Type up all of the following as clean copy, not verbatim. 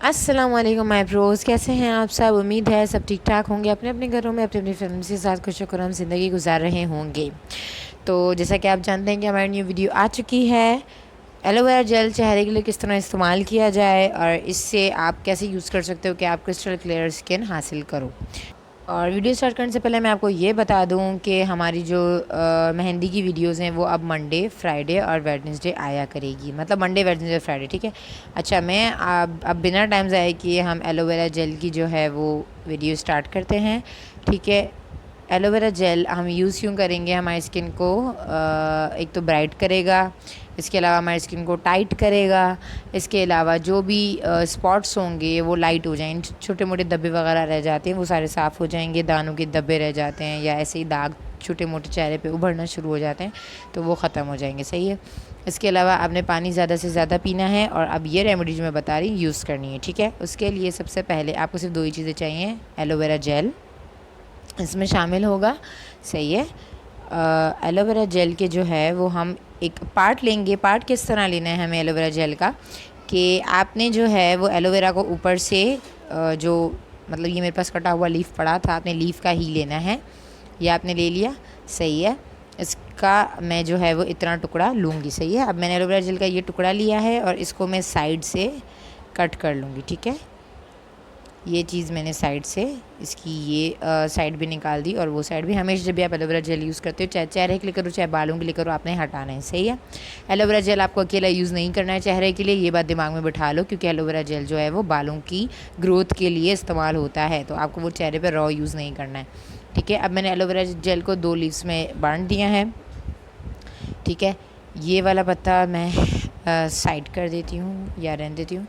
अस्सलाम वालेकुम my Bros, कैसे हैं आप सब। उम्मीद है सब ठीक ठाक होंगे, अपने अपने घरों में अपनी अपनी फैमिली के साथ खुश हम ज़िंदगी गुजार रहे होंगे। तो जैसा कि आप जानते हैं कि हमारी न्यू वीडियो आ चुकी है, एलोवेरा जेल चेहरे के लिए किस तरह इस्तेमाल किया जाए और इससे आप कैसे यूज़ कर सकते हो कि आप क्रिस्टल क्लियर स्किन हासिल करो। और वीडियो स्टार्ट करने से पहले मैं आपको ये बता दूं कि हमारी जो मेहंदी की वीडियोस हैं वो अब मंडे, फ्राइडे और वेडनेसडे आया करेगी, मतलब मंडे, वेडनेसडे, फ्राइडे, ठीक है। अच्छा, मैं अब बिना टाइम ज़ाया किए हम एलोवेरा जेल की जो है वो वीडियो स्टार्ट करते हैं, ठीक है। एलोवेरा जेल हम यूज़ क्यों करेंगे, हमारी स्किन को एक तो ब्राइट करेगा, इसके अलावा हमारी स्किन को टाइट करेगा, इसके अलावा जो भी स्पॉट्स होंगे वो लाइट हो जाएंगे, छोटे मोटे धब्बे वगैरह रह जाते हैं वो सारे साफ़ हो जाएंगे, दानों के धब्बे रह जाते हैं या ऐसे ही दाग छोटे मोटे चेहरे पे उभरना शुरू हो जाते हैं तो वो ख़त्म हो जाएंगे, सही है। इसके अलावा आपने पानी ज़्यादा से ज़्यादा पीना है और अब ये रेमेडी जो मैं बता रही हूँ यूज़ करनी है, ठीक है। उसके लिए सबसे पहले आपको सिर्फ दो ही चीज़ें चाहिए, एलोवेरा जेल इसमें शामिल होगा, सही है। एलोवेरा जेल के जो है वो हम एक पार्ट लेंगे। पार्ट किस तरह लेना है हमें एलोवेरा जेल का, कि आपने जो है वो एलोवेरा को ऊपर से जो मतलब ये मेरे पास कटा हुआ लीफ पड़ा था, आपने लीफ का ही लेना है, ये आपने ले लिया, सही है। इसका मैं जो है वो इतना टुकड़ा लूँगी, सही है। अब मैंने एलोवेरा जेल का ये टुकड़ा लिया है और इसको मैं साइड से कट कर लूँगी, ठीक है। ये चीज़ मैंने साइड से इसकी ये साइड भी निकाल दी और वो साइड भी। हमेशा जब भी आप एलोवेरा जेल यूज़ करते हो, चाहे चेहरे के लिए करो चाहे बालों के लिए करो, आपने हटाना है, सही है। एलोवेरा जेल आपको अकेला यूज़ नहीं करना है चेहरे के लिए, ये बात दिमाग में बिठा लो, क्योंकि एलोवेरा जेल जो है वो बालों की ग्रोथ के लिए इस्तेमाल होता है, तो आपको वो चेहरे पर रॉ यूज़ नहीं करना है, ठीक है। अब मैंने एलोवेरा जेल को 2 लीव्स में बांट दिया है, ठीक है। ये वाला पत्ता मैं साइड कर देती हूँ या रहने देती हूँ,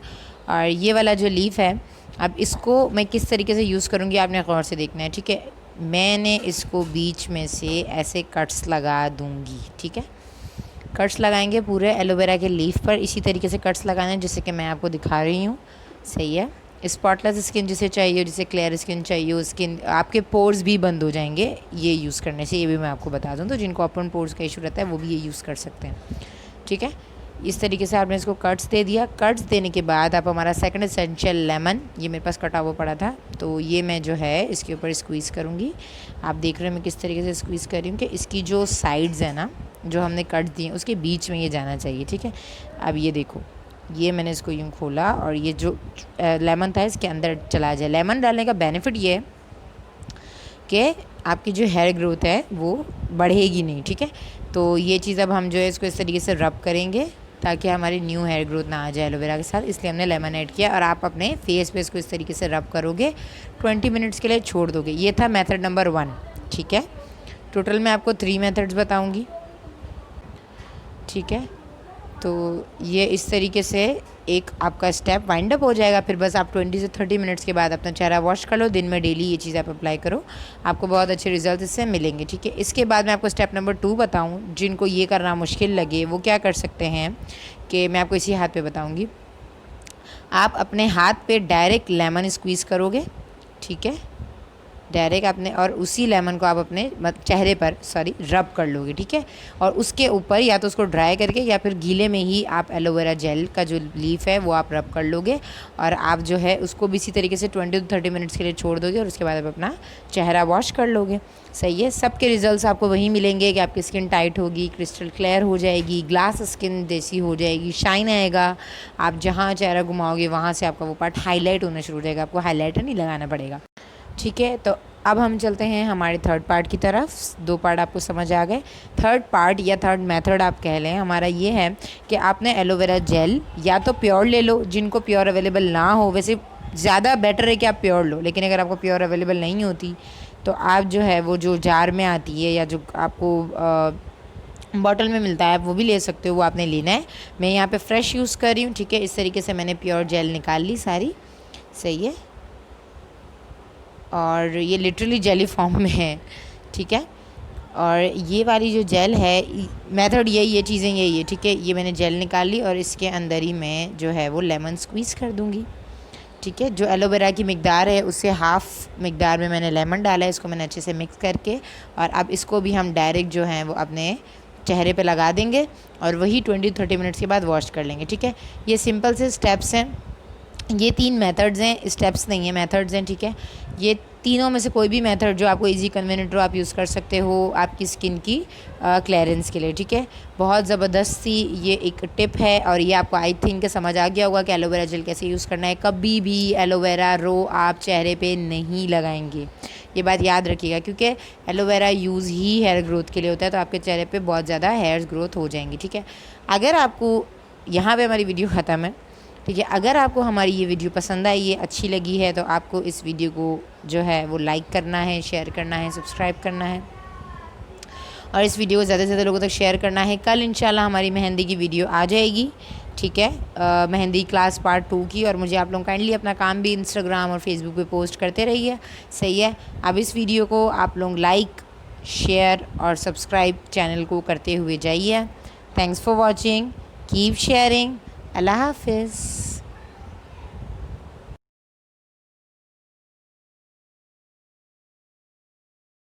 और ये वाला जो लीफ है अब इसको मैं किस तरीके से यूज़ करूँगी आपने गौर से देखना है, ठीक है। मैंने इसको बीच में से ऐसे कट्स लगा दूँगी, ठीक है। कट्स लगाएंगे पूरे एलोवेरा के लीफ पर, इसी तरीके से कट्स लगाना है जैसे कि मैं आपको दिखा रही हूँ, सही है। स्पॉटलेस स्किन जिसे चाहिए हो, जिसे क्लियर स्किन चाहिए हो, स्किन आपके पोर्स भी बंद हो जाएंगे ये यूज़ करने से, ये भी मैं आपको बता दूँ। तो जिनको ओपन पोर्स का इशू रहता है वो भी ये यूज़ कर सकते हैं, ठीक है। इस तरीके से आपने इसको कट्स दे दिया। कट्स देने के बाद आप हमारा सेकंड एसेंशियल लेमन, ये मेरे पास कटा हुआ पड़ा था, तो ये मैं जो है इसके ऊपर स्क्वीज़ करूँगी। आप देख रहे हैं मैं किस तरीके से स्क्वीज़ कर रही हूँ कि इसकी जो साइड्स है ना, जो हमने कट दिए उसके बीच में ये जाना चाहिए, ठीक है। अब ये देखो, ये मैंने इसको यूँ खोला और ये जो लेमन था इसके अंदर चला जाए। लेमन डालने का बेनिफिट ये है कि आपकी जो हेयर ग्रोथ है वो बढ़ेगी नहीं, ठीक है। तो ये चीज़ अब हम जो है इसको इस तरीके से रब करेंगे ताकि हमारी न्यू हेयर ग्रोथ ना आ जाए एलोवेरा के साथ, इसलिए हमने लेमन ऐड किया। और आप अपने फेस पे इसको इस तरीके से रब करोगे, 20 मिनट्स के लिए छोड़ दोगे। ये था मेथड नंबर 1, ठीक है। टोटल मैं आपको 3 मेथड्स बताऊंगी, ठीक है। तो ये इस तरीके से एक आपका स्टेप वाइंड अप हो जाएगा। फिर बस आप 20 से 30 मिनट्स के बाद अपना चेहरा वॉश कर लो। दिन में डेली ये चीज़ आप अप्लाई करो, आपको बहुत अच्छे रिजल्ट इससे मिलेंगे, ठीक है। इसके बाद मैं आपको स्टेप नंबर 2 बताऊं, जिनको ये करना मुश्किल लगे वो क्या कर सकते हैं कि मैं आपको इसी हाथ पे बताऊंगी। आप अपने हाथ पे डायरेक्ट लेमन स्क्वीज़ करोगे, ठीक है, डायरेक्ट आपने, और उसी लेमन को आप अपने चेहरे पर रब कर लोगे, ठीक है। और उसके ऊपर या तो उसको ड्राई करके या फिर गीले में ही आप एलोवेरा जेल का जो लीफ है वो आप रब कर लोगे, और आप जो है उसको भी इसी तरीके से 20 से 30 मिनट्स के लिए छोड़ दोगे और उसके बाद आप अपना चेहरा वॉश कर लोगे, सही है। सबके रिजल्ट्स आपको वही मिलेंगे कि आपकी स्किन टाइट होगी, क्रिस्टल क्लियर हो जाएगी, ग्लास स्किन जैसी हो जाएगी, शाइन आएगा। आप जहाँ चेहरा घुमाओगे वहाँ से आपका वो पार्ट हाईलाइट होना शुरू हो जाएगा, आपको हाईलाइटर नहीं लगाना पड़ेगा, ठीक है। तो अब हम चलते हैं हमारे थर्ड पार्ट की तरफ। 2 पार्ट आपको समझ आ गए। थर्ड पार्ट या थर्ड मेथड आप कह लें हमारा ये है कि आपने एलोवेरा जेल या तो प्योर ले लो, जिनको प्योर अवेलेबल ना हो, वैसे ज़्यादा बेटर है कि आप प्योर लो, लेकिन अगर आपको प्योर अवेलेबल नहीं होती तो आप जो है वो जो जार में आती है या जो आपको बॉटल में मिलता है वो भी ले सकते हो, वो आपने लेना है। मैं यहाँ पे फ्रेश यूज़ कर रही हूँ, ठीक है। इस तरीके से मैंने प्योर जेल निकाल ली सारी, सही है। और ये लिटरली जेली फॉर्म में है, ठीक है। और ये वाली जो जेल है, मेथड यही, ये चीज़ें यही है, ठीक है। ये मैंने जेल निकाल ली और इसके अंदर ही मैं जो है वो लेमन स्क्वीज़ कर दूँगी, ठीक है। जो एलोवेरा की मिकदार है उससे हाफ़ मिकदार में मैंने लेमन डाला है, इसको मैंने अच्छे से मिक्स करके, और अब इसको भी हम डायरेक्ट जो है वो अपने चेहरे पे लगा देंगे और वही 20-30 मिनट्स के बाद वॉश कर लेंगे, ठीक है। ये सिंपल से स्टेप्स हैं, ये 3 मेथड्स हैं, स्टेप्स नहीं है, मेथड्स हैं, ठीक है। ये तीनों में से कोई भी मेथड जो आपको इजी कन्वीनियंट हो आप यूज़ कर सकते हो आपकी स्किन की क्लियरेंस के लिए, ठीक है। बहुत ज़बरदस्त सी ये एक टिप है और ये आपको आई थिंक समझ आ गया होगा कि एलोवेरा जेल कैसे यूज़ करना है। कभी भी एलोवेरा रो आप चेहरे पे नहीं लगाएंगे, ये बात याद रखिएगा, क्योंकि एलोवेरा यूज़ ही हेयर ग्रोथ के लिए होता है, तो आपके चेहरे पे बहुत ज़्यादा हेयर्स ग्रोथ हो जाएंगी, ठीक है। अगर आपको यहाँ पे हमारी वीडियो ख़त्म है, ठीक है। अगर आपको हमारी ये वीडियो पसंद आई, ये अच्छी लगी है, तो आपको इस वीडियो को जो है वो लाइक करना है, शेयर करना है, सब्सक्राइब करना है और इस वीडियो को ज़्यादा से ज़्यादा लोगों तक शेयर करना है। कल इंशाल्लाह हमारी मेहंदी की वीडियो आ जाएगी, ठीक है, मेहंदी क्लास पार्ट 2 की। और मुझे आप लोग काइंडली अपना काम भी इंस्टाग्राम और फेसबुक पे पोस्ट करते रहिए, सही है। अब इस वीडियो को आप लोग लाइक, शेयर और सब्सक्राइब चैनल को करते हुए जाइए। Thanks for watching, keep sharing, अल्लाह हाफिज़।